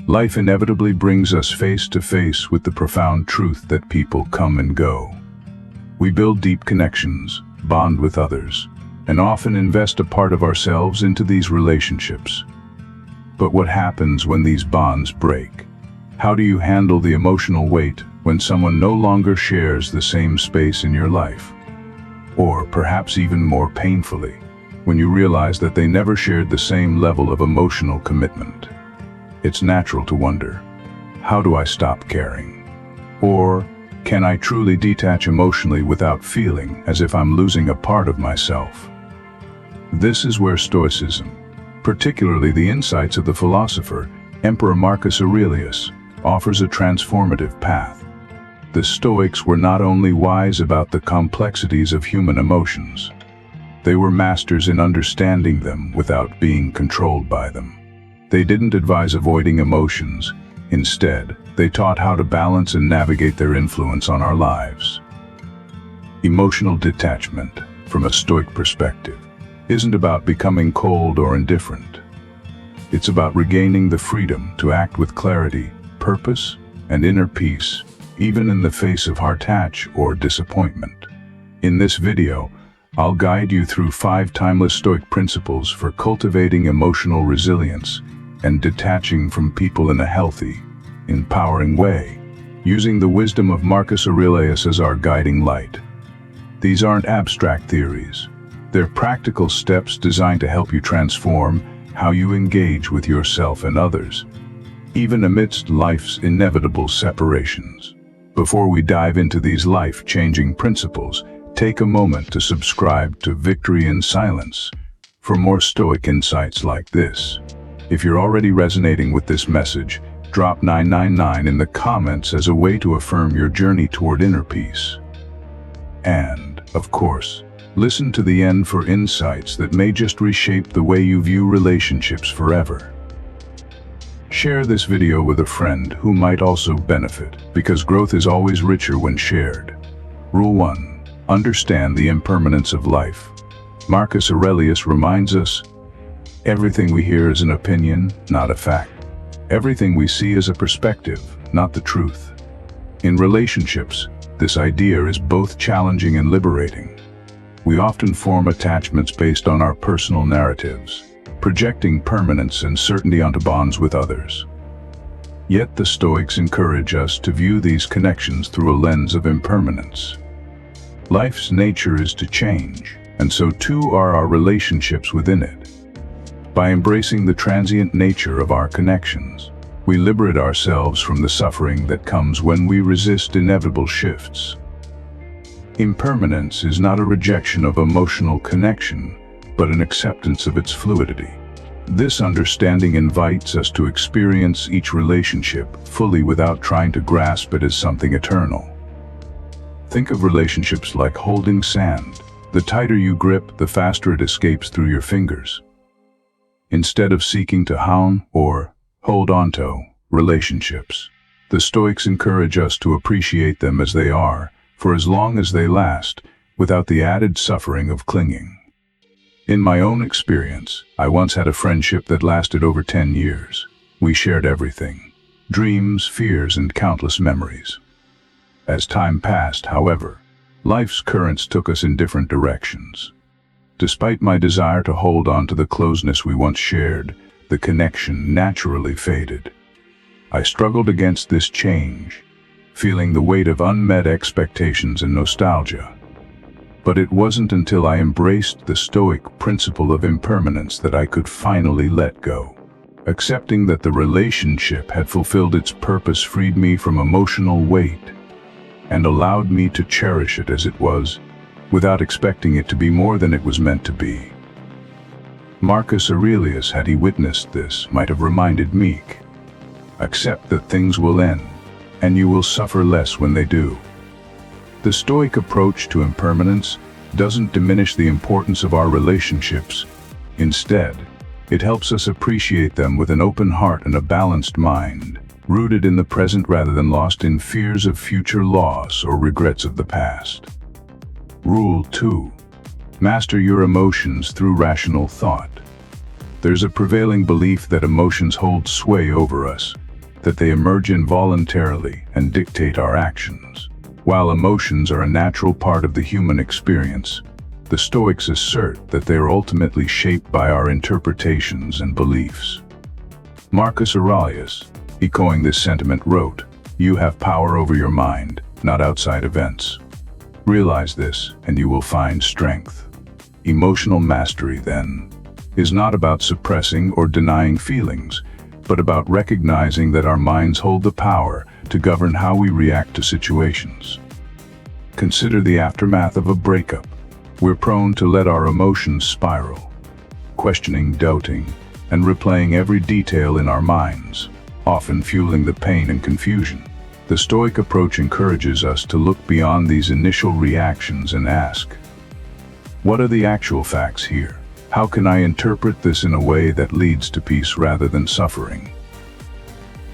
Life inevitably brings us face to face with the profound truth that people come and go. We build deep connections, bond with others, and often invest a part of ourselves into these relationships. But what happens when these bonds break? How do you handle the emotional weight when someone no longer shares the same space in your life? Or perhaps even more painfully, when you realize that they never shared the same level of emotional commitment. It's natural to wonder, how do I stop caring? Or, can I truly detach emotionally without feeling as if I'm losing a part of myself? This is where Stoicism, particularly the insights of the philosopher, Emperor Marcus Aurelius, offers a transformative path. The Stoics were not only wise about the complexities of human emotions, they were masters in understanding them without being controlled by them. They didn't advise avoiding emotions. Instead, they taught how to balance and navigate their influence on our lives. Emotional detachment, from a Stoic perspective, isn't about becoming cold or indifferent. It's about regaining the freedom to act with clarity, purpose, and inner peace, even in the face of detach or disappointment. In this video, I'll guide you through 5 timeless Stoic principles for cultivating emotional resilience and detaching from people in a healthy, empowering way, using the wisdom of Marcus Aurelius as our guiding light. These aren't abstract theories. They're practical steps designed to help you transform how you engage with yourself and others, even amidst life's inevitable separations. Before we dive into these life-changing principles, take a moment to subscribe to Victory in Silence for more Stoic insights like this. If you're already resonating with this message, drop 999 in the comments as a way to affirm your journey toward inner peace. And, of course, listen to the end for insights that may just reshape the way you view relationships forever. Share this video with a friend who might also benefit, because growth is always richer when shared. Rule 1. Understand the impermanence of life. Marcus Aurelius reminds us, everything we hear is an opinion, not a fact. Everything we see is a perspective, not the truth. In relationships, this idea is both challenging and liberating. We often form attachments based on our personal narratives, projecting permanence and certainty onto bonds with others. Yet the Stoics encourage us to view these connections through a lens of impermanence. Life's nature is to change, and so too are our relationships within it. By embracing the transient nature of our connections, we liberate ourselves from the suffering that comes when we resist inevitable shifts. Impermanence is not a rejection of emotional connection, but an acceptance of its fluidity. This understanding invites us to experience each relationship fully without trying to grasp it as something eternal. Think of relationships like holding sand. The tighter you grip, the faster it escapes through your fingers. Instead of seeking to hold onto relationships, the Stoics encourage us to appreciate them as they are, for as long as they last, without the added suffering of clinging. In my own experience, I once had a friendship that lasted over 10 years. We shared everything: dreams, fears, and countless memories. As time passed, however, life's currents took us in different directions. Despite my desire to hold on to the closeness we once shared, the connection naturally faded. I struggled against this change, feeling the weight of unmet expectations and nostalgia. But it wasn't until I embraced the Stoic principle of impermanence that I could finally let go. Accepting that the relationship had fulfilled its purpose freed me from emotional weight and allowed me to cherish it as it was, without expecting it to be more than it was meant to be. Marcus Aurelius, had he witnessed this, might have reminded me, accept that things will end, and you will suffer less when they do. The Stoic approach to impermanence doesn't diminish the importance of our relationships. Instead, it helps us appreciate them with an open heart and a balanced mind, rooted in the present rather than lost in fears of future loss or regrets of the past. Rule 2. Master your emotions through rational thought. There's a prevailing belief that emotions hold sway over us, that they emerge involuntarily and dictate our actions. While emotions are a natural part of the human experience, the Stoics assert that they are ultimately shaped by our interpretations and beliefs. Marcus Aurelius, echoing this sentiment, wrote, "You have power over your mind, not outside events. Realize this, and you will find strength." Emotional mastery, then, is not about suppressing or denying feelings, but about recognizing that our minds hold the power to govern how we react to situations. Consider the aftermath of a breakup. We're prone to let our emotions spiral, questioning, doubting, and replaying every detail in our minds, often fueling the pain and confusion. The Stoic approach encourages us to look beyond these initial reactions and ask, what are the actual facts here? How can I interpret this in a way that leads to peace rather than suffering?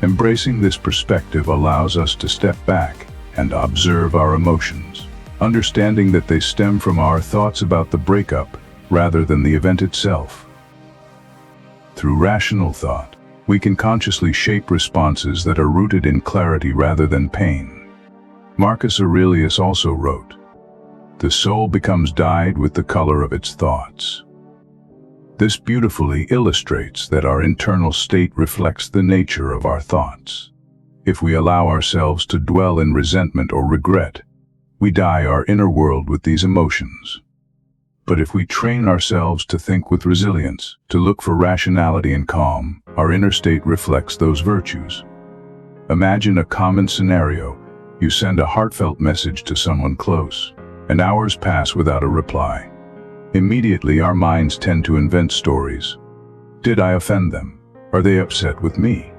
Embracing this perspective allows us to step back and observe our emotions, understanding that they stem from our thoughts about the breakup rather than the event itself. Through rational thought, we can consciously shape responses that are rooted in clarity rather than pain. Marcus Aurelius also wrote, "The soul becomes dyed with the color of its thoughts." This beautifully illustrates that our internal state reflects the nature of our thoughts. If we allow ourselves to dwell in resentment or regret, we dye our inner world with these emotions. But if we train ourselves to think with resilience, to look for rationality and calm, our inner state reflects those virtues. Imagine a common scenario. You send a heartfelt message to someone close, and hours pass without a reply. Immediately, our minds tend to invent stories. Did I offend them? Are they upset with me?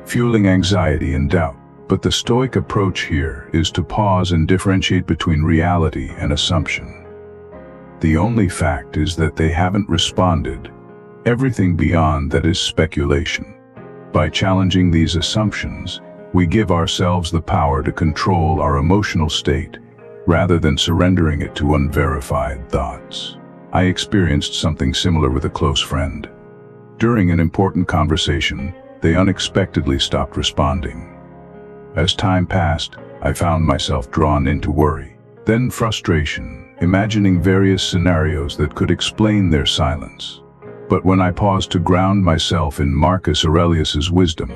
Fueling anxiety and doubt. But the Stoic approach here is to pause and differentiate between reality and assumption. The only fact is that they haven't responded. Everything beyond that is speculation. By challenging these assumptions, we give ourselves the power to control our emotional state, rather than surrendering it to unverified thoughts. I experienced something similar with a close friend. During an important conversation, they unexpectedly stopped responding. As time passed, I found myself drawn into worry, then frustration, imagining various scenarios that could explain their silence. But when I paused to ground myself in Marcus Aurelius's wisdom,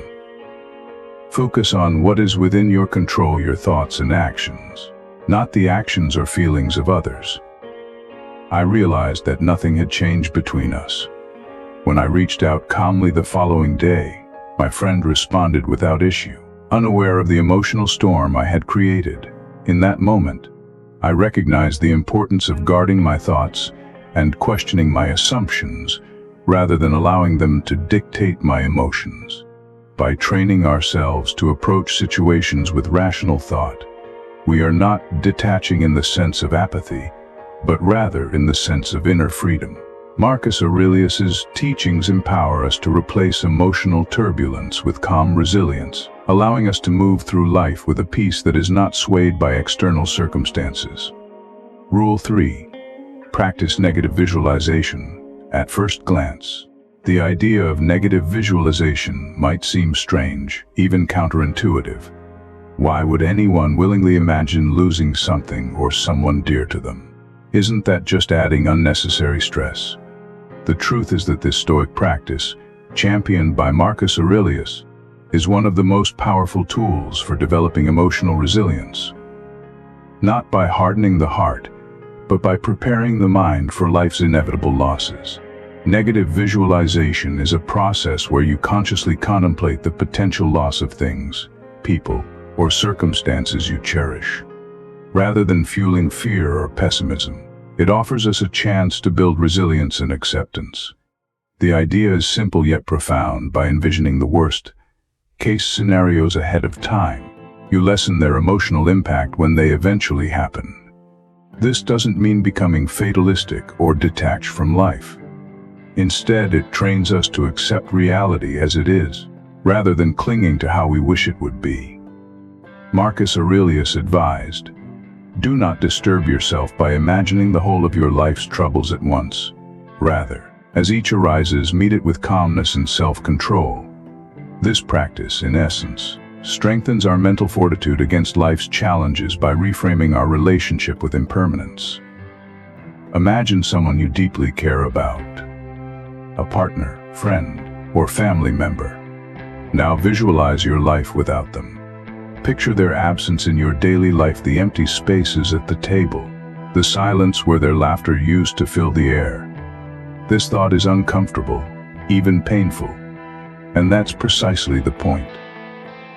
focus on what is within your control, your thoughts and actions, not the actions or feelings of others. I realized that nothing had changed between us. When I reached out calmly the following day, my friend responded without issue, unaware of the emotional storm I had created. In that moment, I recognized the importance of guarding my thoughts and questioning my assumptions, rather than allowing them to dictate my emotions. By training ourselves to approach situations with rational thought, we are not detaching in the sense of apathy, but rather in the sense of inner freedom. Marcus Aurelius's teachings empower us to replace emotional turbulence with calm resilience, allowing us to move through life with a peace that is not swayed by external circumstances. Rule 3. Practice negative visualization. At first glance, the idea of negative visualization might seem strange, even counterintuitive. Why would anyone willingly imagine losing something or someone dear to them? Isn't that just adding unnecessary stress? The truth is that this Stoic practice, championed by Marcus Aurelius, is one of the most powerful tools for developing emotional resilience. Not by hardening the heart, but by preparing the mind for life's inevitable losses. Negative visualization is a process where you consciously contemplate the potential loss of things, people, or circumstances you cherish. Rather than fueling fear or pessimism, it offers us a chance to build resilience and acceptance. The idea is simple yet profound. By envisioning the worst-case scenarios ahead of time, you lessen their emotional impact when they eventually happen. This doesn't mean becoming fatalistic or detached from life. Instead, it trains us to accept reality as it is, rather than clinging to how we wish it would be. Marcus Aurelius advised, "Do not disturb yourself by imagining the whole of your life's troubles at once. Rather, as each arises, meet it with calmness and self-control." This practice, in essence, strengthens our mental fortitude against life's challenges by reframing our relationship with impermanence. Imagine someone you deeply care about, a partner, friend, or family member. Now visualize your life without them. Picture their absence in your daily life, the empty spaces at the table, the silence where their laughter used to fill the air. This thought is uncomfortable, even painful, and that's precisely the point.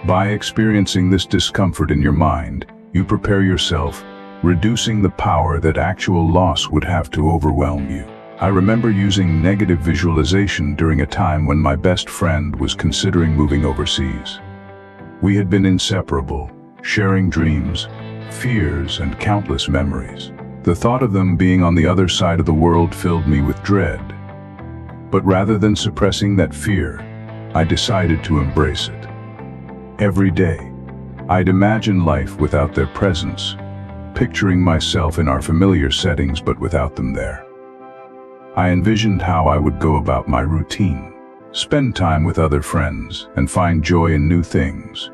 By experiencing this discomfort in your mind, you prepare yourself, reducing the power that actual loss would have to overwhelm you. I remember using negative visualization during a time when my best friend was considering moving overseas. We had been inseparable, sharing dreams, fears, and countless memories. The thought of them being on the other side of the world filled me with dread. But rather than suppressing that fear, I decided to embrace it. Every day, I'd imagine life without their presence, picturing myself in our familiar settings but without them there. I envisioned how I would go about my routine, spend time with other friends, and find joy in new things.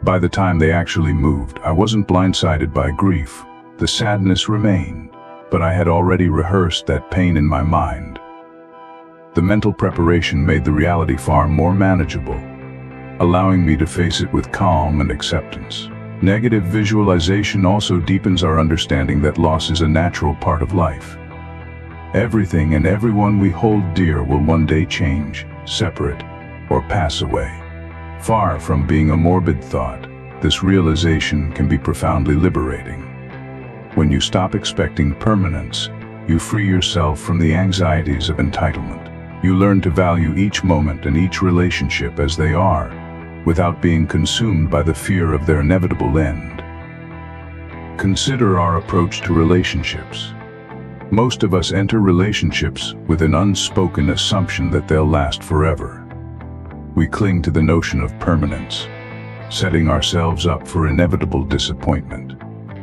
By the time they actually moved, I wasn't blindsided by grief. The sadness remained, but I had already rehearsed that pain in my mind. The mental preparation made the reality far more manageable, allowing me to face it with calm and acceptance. Negative visualization also deepens our understanding that loss is a natural part of life. Everything and everyone we hold dear will one day change, separate, or pass away. Far from being a morbid thought, this realization can be profoundly liberating. When you stop expecting permanence, you free yourself from the anxieties of entitlement. You learn to value each moment and each relationship as they are, without being consumed by the fear of their inevitable end. Consider our approach to relationships. Most of us enter relationships with an unspoken assumption that they'll last forever. We cling to the notion of permanence, setting ourselves up for inevitable disappointment.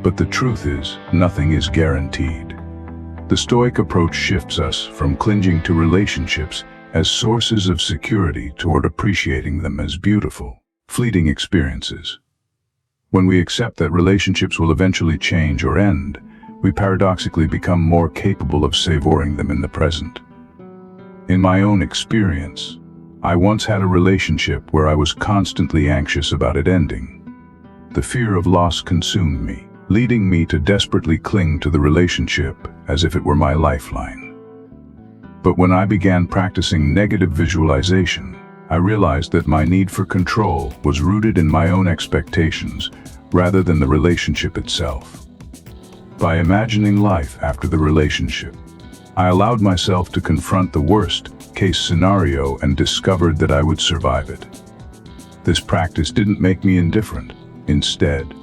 But the truth is, nothing is guaranteed. The Stoic approach shifts us from clinging to relationships as sources of security toward appreciating them as beautiful, fleeting experiences. When we accept that relationships will eventually change or end, we paradoxically become more capable of savoring them in the present. In my own experience, I once had a relationship where I was constantly anxious about it ending. The fear of loss consumed me, leading me to desperately cling to the relationship as if it were my lifeline. But when I began practicing negative visualization, I realized that my need for control was rooted in my own expectations rather than the relationship itself. By imagining life after the relationship, I allowed myself to confront the worst-case scenario and discovered that I would survive it. This practice didn't make me indifferent. Instead,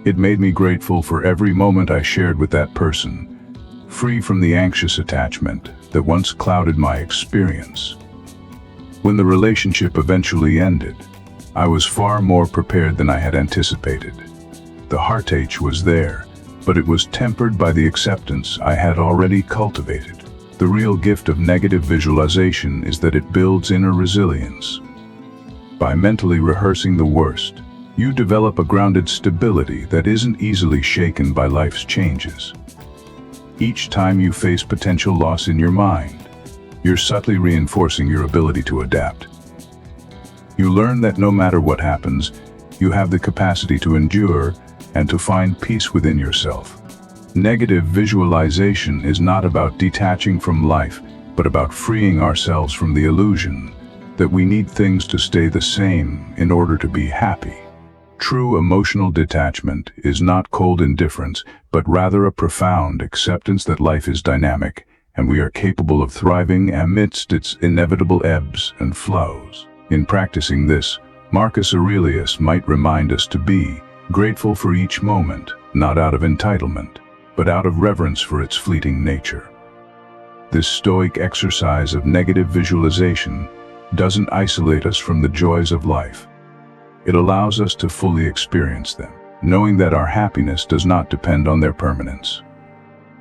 it made me grateful for every moment I shared with that person, free from the anxious attachment that once clouded my experience. When the relationship eventually ended, I was far more prepared than I had anticipated. The heartache was there, but it was tempered by the acceptance I had already cultivated. The real gift of negative visualization is that it builds inner resilience. By mentally rehearsing the worst, you develop a grounded stability that isn't easily shaken by life's changes. Each time you face potential loss in your mind, you're subtly reinforcing your ability to adapt. You learn that no matter what happens, you have the capacity to endure and to find peace within yourself. Negative visualization is not about detaching from life, but about freeing ourselves from the illusion that we need things to stay the same in order to be happy. True emotional detachment is not cold indifference, but rather a profound acceptance that life is dynamic and we are capable of thriving amidst its inevitable ebbs and flows. In practicing this, Marcus Aurelius might remind us to be grateful for each moment, not out of entitlement, but out of reverence for its fleeting nature. This Stoic exercise of negative visualization doesn't isolate us from the joys of life. It allows us to fully experience them, knowing that our happiness does not depend on their permanence.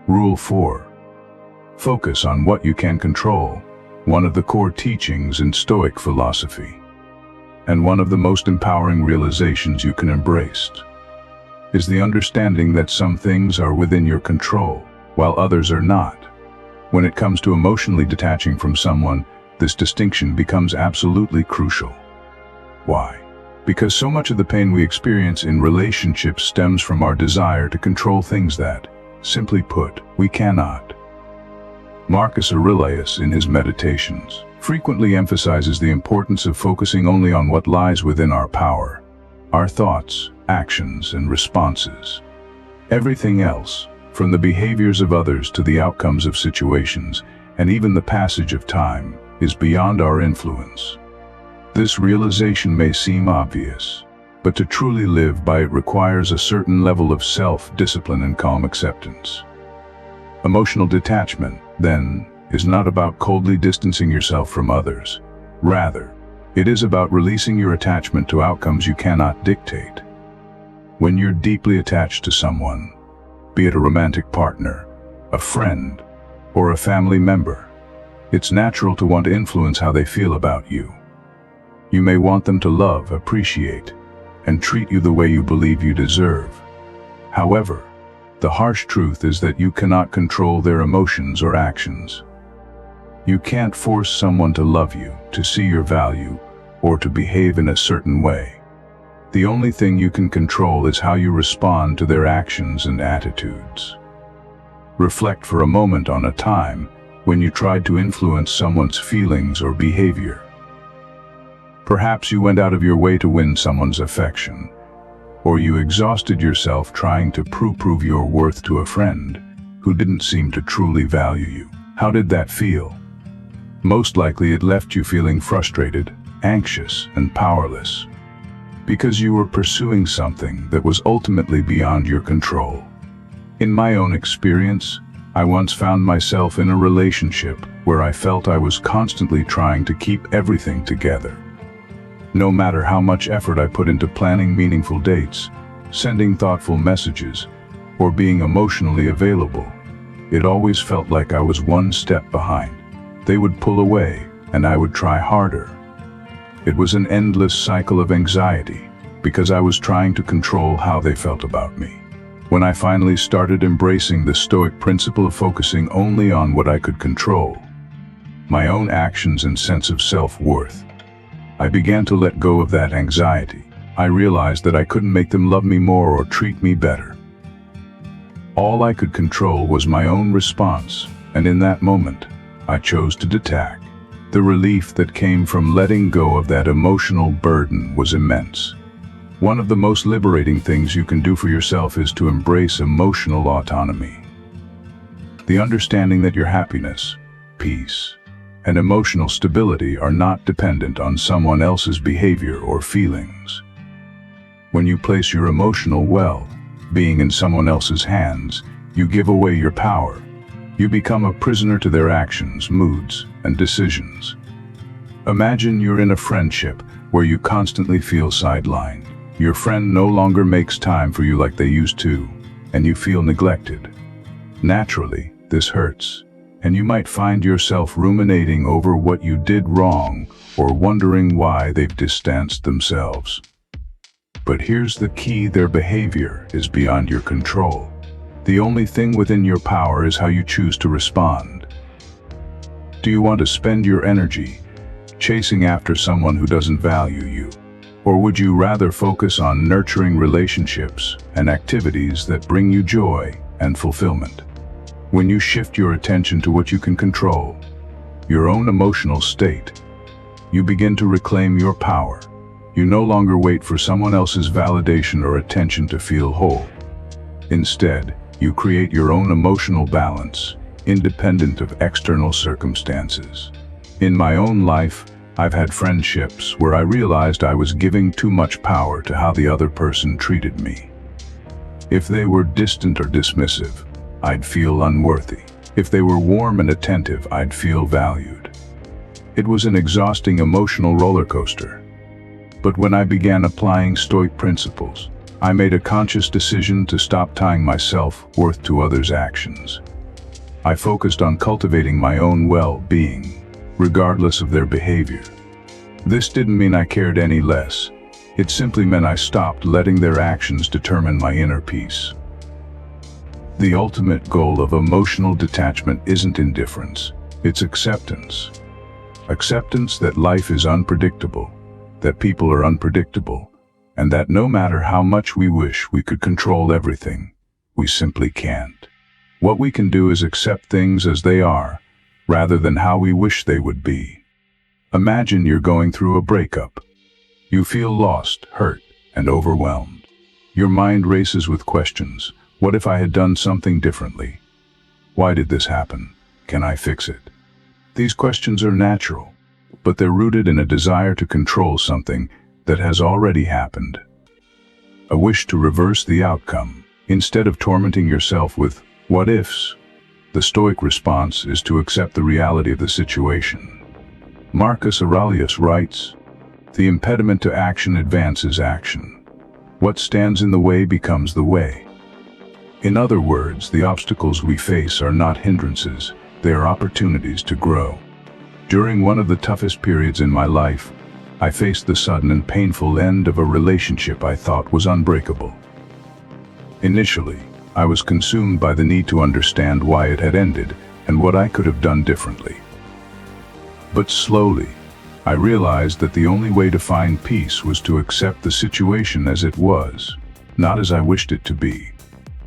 Rule 4. Focus on what you can control, one of the core teachings in Stoic philosophy. And one of the most empowering realizations you can embrace is the understanding that some things are within your control, while others are not. When it comes to emotionally detaching from someone, this distinction becomes absolutely crucial. Why? Because so much of the pain we experience in relationships stems from our desire to control things that, simply put, we cannot. Marcus Aurelius, in his Meditations, frequently emphasizes the importance of focusing only on what lies within our power, our thoughts, actions, and responses. Everything else, from the behaviors of others to the outcomes of situations, and even the passage of time, is beyond our influence. This realization may seem obvious, but to truly live by it requires a certain level of self-discipline and calm acceptance. Emotional detachment, then, is not about coldly distancing yourself from others. Rather, it is about releasing your attachment to outcomes you cannot dictate. When you're deeply attached to someone, be it a romantic partner, a friend, or a family member, it's natural to want to influence how they feel about you. You may want them to love, appreciate, and treat you the way you believe you deserve. However, the harsh truth is that you cannot control their emotions or actions. You can't force someone to love you, to see your value, or to behave in a certain way. The only thing you can control is how you respond to their actions and attitudes. Reflect for a moment on a time when you tried to influence someone's feelings or behavior. Perhaps you went out of your way to win someone's affection, or you exhausted yourself trying to prove your worth to a friend who didn't seem to truly value you. How did that feel? Most likely it left you feeling frustrated, anxious, and powerless, because you were pursuing something that was ultimately beyond your control. In my own experience, I once found myself in a relationship where I felt I was constantly trying to keep everything together. No matter how much effort I put into planning meaningful dates, sending thoughtful messages, or being emotionally available, it always felt like I was one step behind. They would pull away, and I would try harder. It was an endless cycle of anxiety, because I was trying to control how they felt about me. When I finally started embracing the Stoic principle of focusing only on what I could control, my own actions and sense of self-worth, I began to let go of that anxiety. I realized that I couldn't make them love me more or treat me better. All I could control was my own response, and in that moment, I chose to detach. The relief that came from letting go of that emotional burden was immense. One of the most liberating things you can do for yourself is to embrace emotional autonomy. The understanding that your happiness, peace, and emotional stability are not dependent on someone else's behavior or feelings. When you place your emotional well-being in someone else's hands, you give away your power. You become a prisoner to their actions, moods, and decisions. Imagine you're in a friendship where you constantly feel sidelined. Your friend no longer makes time for you like they used to, and you feel neglected. Naturally, this hurts, and you might find yourself ruminating over what you did wrong or wondering why they've distanced themselves. But here's the key: their behavior is beyond your control. The only thing within your power is how you choose to respond. Do you want to spend your energy chasing after someone who doesn't value you? Or would you rather focus on nurturing relationships and activities that bring you joy and fulfillment? When you shift your attention to what you can control, your own emotional state, you begin to reclaim your power. You no longer wait for someone else's validation or attention to feel whole. Instead, you create your own emotional balance, independent of external circumstances. In my own life, I've had friendships where I realized I was giving too much power to how the other person treated me. If they were distant or dismissive, I'd feel unworthy. If they were warm and attentive, I'd feel valued. It was an exhausting emotional roller coaster. But when I began applying Stoic principles, I made a conscious decision to stop tying my self-worth to others' actions. I focused on cultivating my own well-being, regardless of their behavior. This didn't mean I cared any less. It simply meant I stopped letting their actions determine my inner peace. The ultimate goal of emotional detachment isn't indifference, it's acceptance. Acceptance that life is unpredictable, that people are unpredictable, and that no matter how much we wish we could control everything, we simply can't. What we can do is accept things as they are, rather than how we wish they would be. Imagine you're going through a breakup. You feel lost, hurt, and overwhelmed. Your mind races with questions. What if I had done something differently? Why did this happen? Can I fix it? These questions are natural, but they're rooted in a desire to control something that has already happened. A wish to reverse the outcome, instead of tormenting yourself with what ifs. The Stoic response is to accept the reality of the situation. Marcus Aurelius writes, "The impediment to action advances action. What stands in the way becomes the way." In other words, the obstacles we face are not hindrances, they are opportunities to grow. During one of the toughest periods in my life, I faced the sudden and painful end of a relationship I thought was unbreakable. Initially, I was consumed by the need to understand why it had ended and what I could have done differently. But slowly, I realized that the only way to find peace was to accept the situation as it was, not as I wished it to be.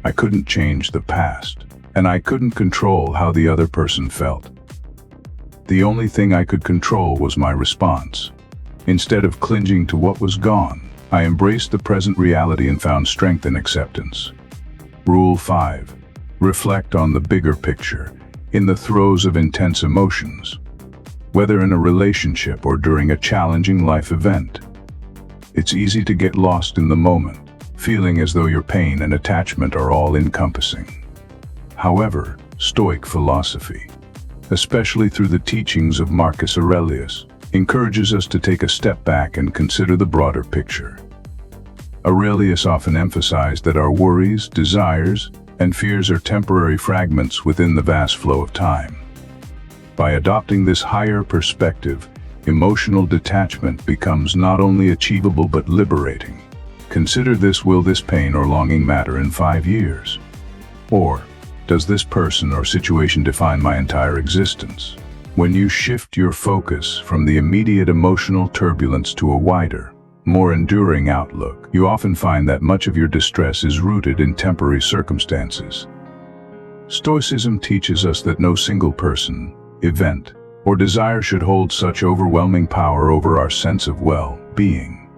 I couldn't change the past, and I couldn't control how the other person felt. The only thing I could control was my response. Instead of clinging to what was gone, I embraced the present reality and found strength in acceptance. Rule 5. Reflect on the bigger picture, in the throes of intense emotions. Whether in a relationship or during a challenging life event, it's easy to get lost in the moment, feeling as though your pain and attachment are all-encompassing. However, Stoic philosophy, especially through the teachings of Marcus Aurelius, encourages us to take a step back and consider the broader picture. Aurelius often emphasized that our worries, desires, and fears are temporary fragments within the vast flow of time. By adopting this higher perspective, emotional detachment becomes not only achievable but liberating. Consider this: will this pain or longing matter in 5 years? Or, does this person or situation define my entire existence? When you shift your focus from the immediate emotional turbulence to a wider, more enduring outlook, you often find that much of your distress is rooted in temporary circumstances. Stoicism teaches us that no single person, event, or desire should hold such overwhelming power over our sense of well-being.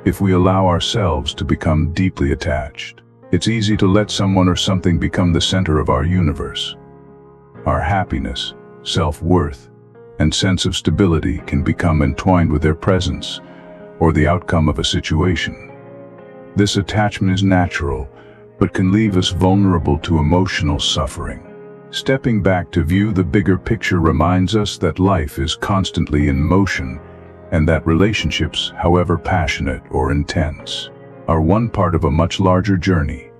If we allow ourselves to become deeply attached, it's easy to let someone or something become the center of our universe. Our happiness, self-worth, and sense of stability can become entwined with their presence or the outcome of a situation. This attachment is natural, but can leave us vulnerable to emotional suffering. Stepping back to view the bigger picture reminds us that life is constantly in motion, and that relationships, however passionate or intense, are one part of a much larger journey.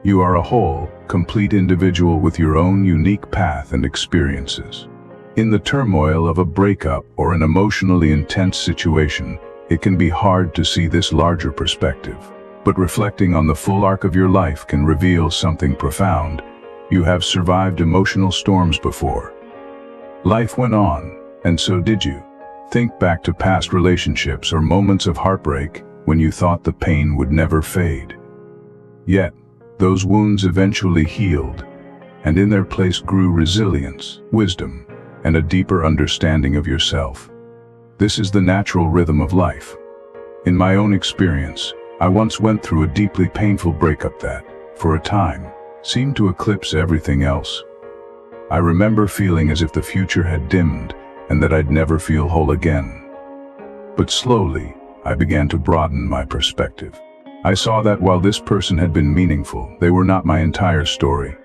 You are a whole, complete individual with your own unique path and experiences. In the turmoil of a breakup or an emotionally intense situation, it can be hard to see this larger perspective. But reflecting on the full arc of your life can reveal something profound. You have survived emotional storms before. Life went on, and so did you. Think back to past relationships or moments of heartbreak when you thought the pain would never fade. Yet, those wounds eventually healed, and in their place grew resilience, wisdom, and a deeper understanding of yourself. This is the natural rhythm of life. In my own experience, I once went through a deeply painful breakup that, for a time, seemed to eclipse everything else. I remember feeling as if the future had dimmed and that I'd never feel whole again. But slowly, I began to broaden my perspective. I saw that while this person had been meaningful, they were not my entire story.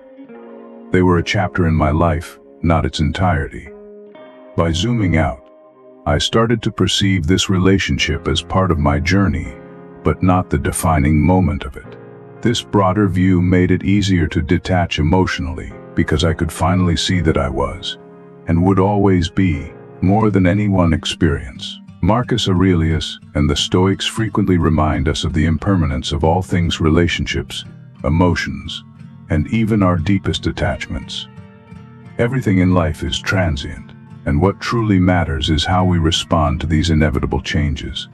They were a chapter in my life, not its entirety. By zooming out, I started to perceive this relationship as part of my journey, but not the defining moment of it. This broader view made it easier to detach emotionally, because I could finally see that I was, and would always be, more than any one experience. Marcus Aurelius and the Stoics frequently remind us of the impermanence of all things: relationships, emotions, and even our deepest attachments. Everything in life is transient, and what truly matters is how we respond to these inevitable changes.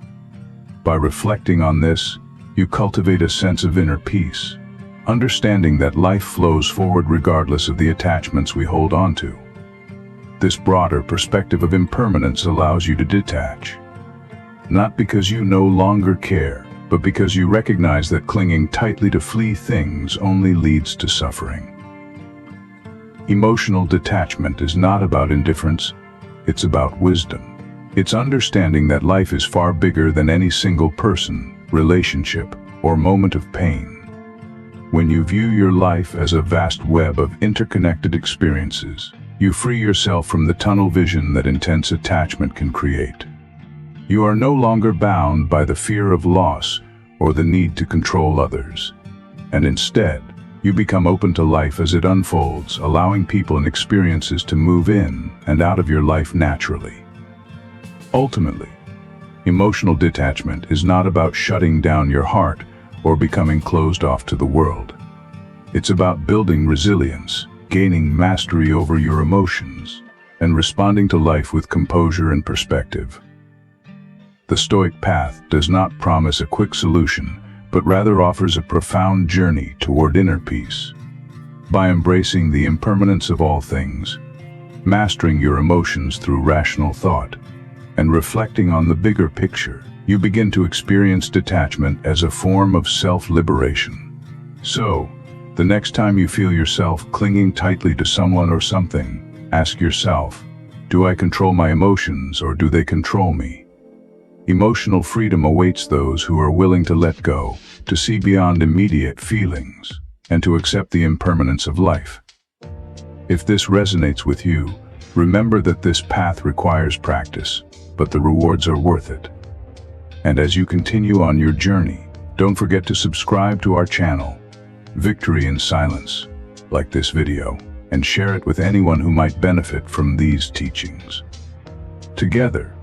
By reflecting on this, you cultivate a sense of inner peace, understanding that life flows forward regardless of the attachments we hold on to. This broader perspective of impermanence allows you to detach, not because you no longer care, but because you recognize that clinging tightly to fleeting things only leads to suffering. Emotional detachment is not about indifference, it's about wisdom. It's understanding that life is far bigger than any single person, relationship, or moment of pain. When you view your life as a vast web of interconnected experiences, you free yourself from the tunnel vision that intense attachment can create. You are no longer bound by the fear of loss or the need to control others, and instead, you become open to life as it unfolds, allowing people and experiences to move in and out of your life naturally. Ultimately, emotional detachment is not about shutting down your heart or becoming closed off to the world. It's about building resilience, gaining mastery over your emotions, and responding to life with composure and perspective. The Stoic path does not promise a quick solution, but rather offers a profound journey toward inner peace. By embracing the impermanence of all things, mastering your emotions through rational thought, and reflecting on the bigger picture, you begin to experience detachment as a form of self-liberation. So, the next time you feel yourself clinging tightly to someone or something, ask yourself, do I control my emotions or do they control me? Emotional freedom awaits those who are willing to let go, to see beyond immediate feelings, and to accept the impermanence of life. If this resonates with you, remember that this path requires practice, but the rewards are worth it. And as you continue on your journey, don't forget to subscribe to our channel, Victory in Silence, like this video, and share it with anyone who might benefit from these teachings. Together,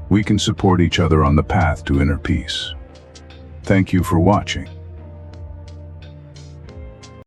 we can support each other on the path to inner peace. Thank you for watching.